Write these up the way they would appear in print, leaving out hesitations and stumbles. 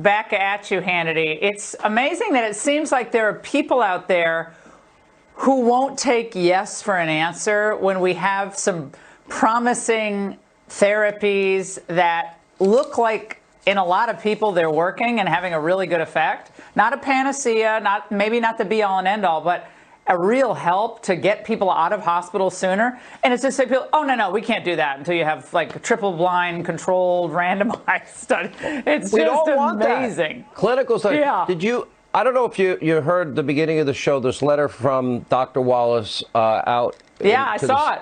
Back at you, Hannity. It's amazing that it seems like there are people out there who won't take yes for an answer when we have some promising therapies that look like, in a lot of people, they're working and having a really good effect. Not a panacea, maybe not the be-all and end-all, but a real help to get people out of hospital sooner. And it's just like, people, oh, no, we can't do that until you have like a triple-blind, controlled, randomized study. It's just amazing. Clinical study. Yeah. I don't know if you heard the beginning of the show, this letter from Dr. Wallace out. Yeah, I saw it.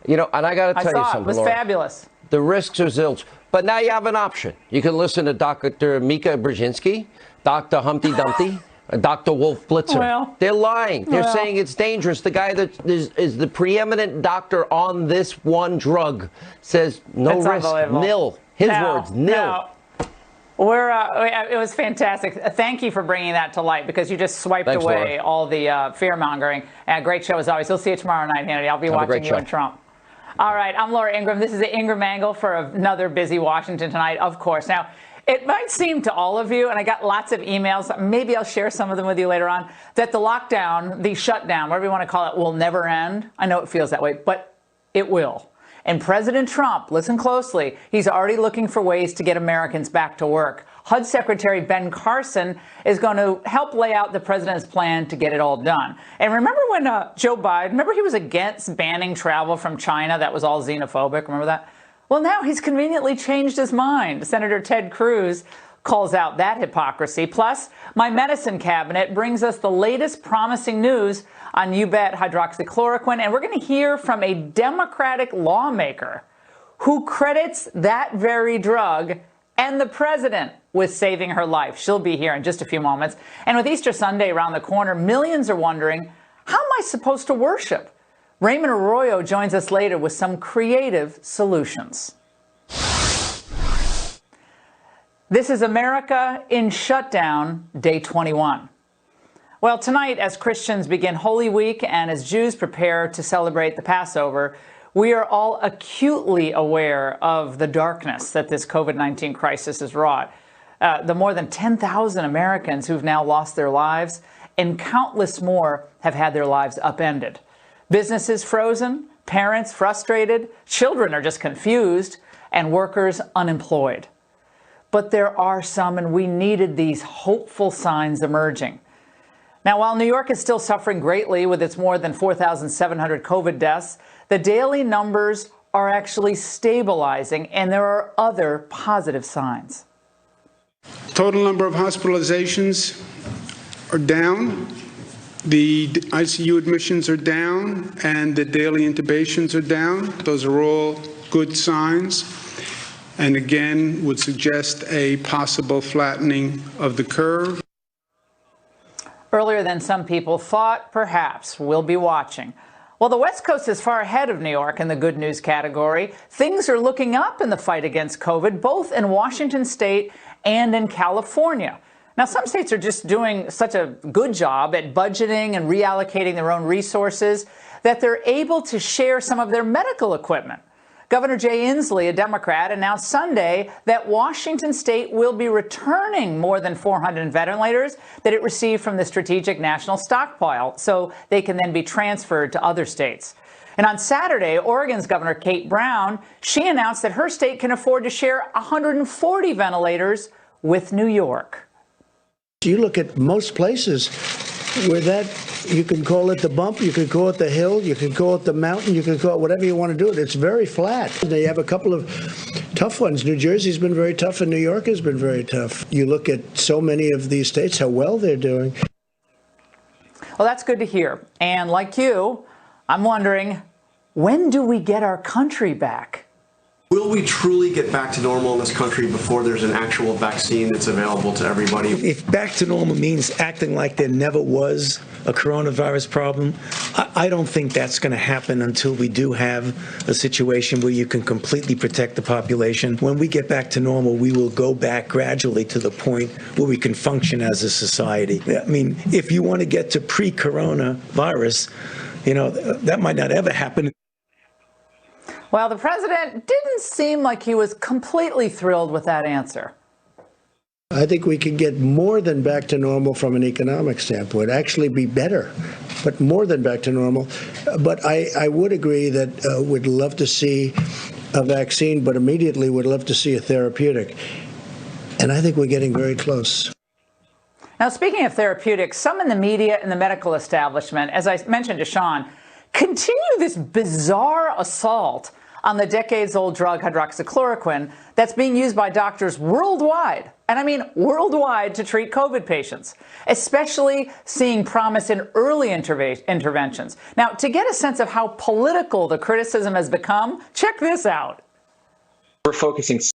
You know, and I got to tell you something, It was Laura. fabulous. The risks are zilch. But now you have an option. You can listen to Dr. Mika Brzezinski, Dr. Humpty Dumpty, Dr. Wolf Blitzer. Well, they're lying. They're saying it's dangerous. The guy that is the preeminent doctor on this one drug says no risk, nil. His words, nil. It was fantastic. Thank you for bringing that to light, because you just swiped away all the fear-mongering. Great show as always. We'll see you tomorrow night, Hannity. I'll be watching you and Trump. All right, I'm Laura Ingraham. This is the Ingraham Angle for another busy Washington tonight, of course. Now, it might seem to all of you, and I got lots of emails, maybe I'll share some of them with you later on, that the lockdown, the shutdown, whatever you want to call it, will never end. I know it feels that way, but it will. And President Trump, listen closely, he's already looking for ways to get Americans back to work. HUD Secretary Ben Carson is going to help lay out the president's plan to get it all done. And remember when Joe Biden, remember he was against banning travel from China? That was all xenophobic. Remember that? Well, now he's conveniently changed his mind. Senator Ted Cruz calls out that hypocrisy. Plus, my medicine cabinet brings us the latest promising news on, you bet, hydroxychloroquine. And we're going to hear from a Democratic lawmaker who credits that very drug and the president with saving her life. She'll be here in just a few moments. And with Easter Sunday around the corner, millions are wondering, how am I supposed to worship? Raymond Arroyo joins us later with some creative solutions. This is America in Shutdown, Day 21. Well, tonight, as Christians begin Holy Week and as Jews prepare to celebrate the Passover, we are all acutely aware of the darkness that this COVID-19 crisis has wrought. The more than 10,000 Americans who've now lost their lives, and countless more have had their lives upended. Businesses frozen, parents frustrated, children are just confused, and workers unemployed. But there are some, and we needed these hopeful signs emerging. Now, while New York is still suffering greatly with its more than 4,700 COVID deaths, the daily numbers are actually stabilizing, and there are other positive signs. Total number of hospitalizations are down. The ICU admissions are down, and the daily intubations are down. Those are all good signs, and again would suggest a possible flattening of the curve. Earlier than some people thought, perhaps. We'll be watching. Well, the West Coast is far ahead of New York in the good news category. Things are looking up in the fight against COVID, both in Washington state and in California. Now, some states are just doing such a good job at budgeting and reallocating their own resources that they're able to share some of their medical equipment. Governor Jay Inslee, a Democrat, announced Sunday that Washington state will be returning more than 400 ventilators that it received from the Strategic National Stockpile, so they can then be transferred to other states. And on Saturday, Oregon's Governor Kate Brown, she announced that her state can afford to share 140 ventilators with New York. You look at most places where that, you can call it the bump, you can call it the hill, you can call it the mountain, you can call it whatever you want to do it. It's very flat. They have a couple of tough ones. New Jersey's been very tough and New York has been very tough. You look at so many of these states, how well they're doing. Well, that's good to hear. And like you, I'm wondering, when do we get our country back? Will we truly get back to normal in this country before there's an actual vaccine that's available to everybody? If back to normal means acting like there never was a coronavirus problem, I don't think that's going to happen until we do have a situation where you can completely protect the population. When we get back to normal, we will go back gradually to the point where we can function as a society. I mean, if you want to get to pre-coronavirus, you know, that might not ever happen. Well, the president didn't seem like he was completely thrilled with that answer. I think we can get more than back to normal from an economic standpoint, actually be better, but more than back to normal. But I would agree that we'd love to see a vaccine, but immediately would love to see a therapeutic. And I think we're getting very close. Now, speaking of therapeutics, some in the media and the medical establishment, as I mentioned to Sean, continue this bizarre assault on the decades-old drug hydroxychloroquine that's being used by doctors worldwide, and I mean worldwide, to treat COVID patients, especially seeing promise in early interventions. Now, to get a sense of how political the criticism has become, check this out. We're focusing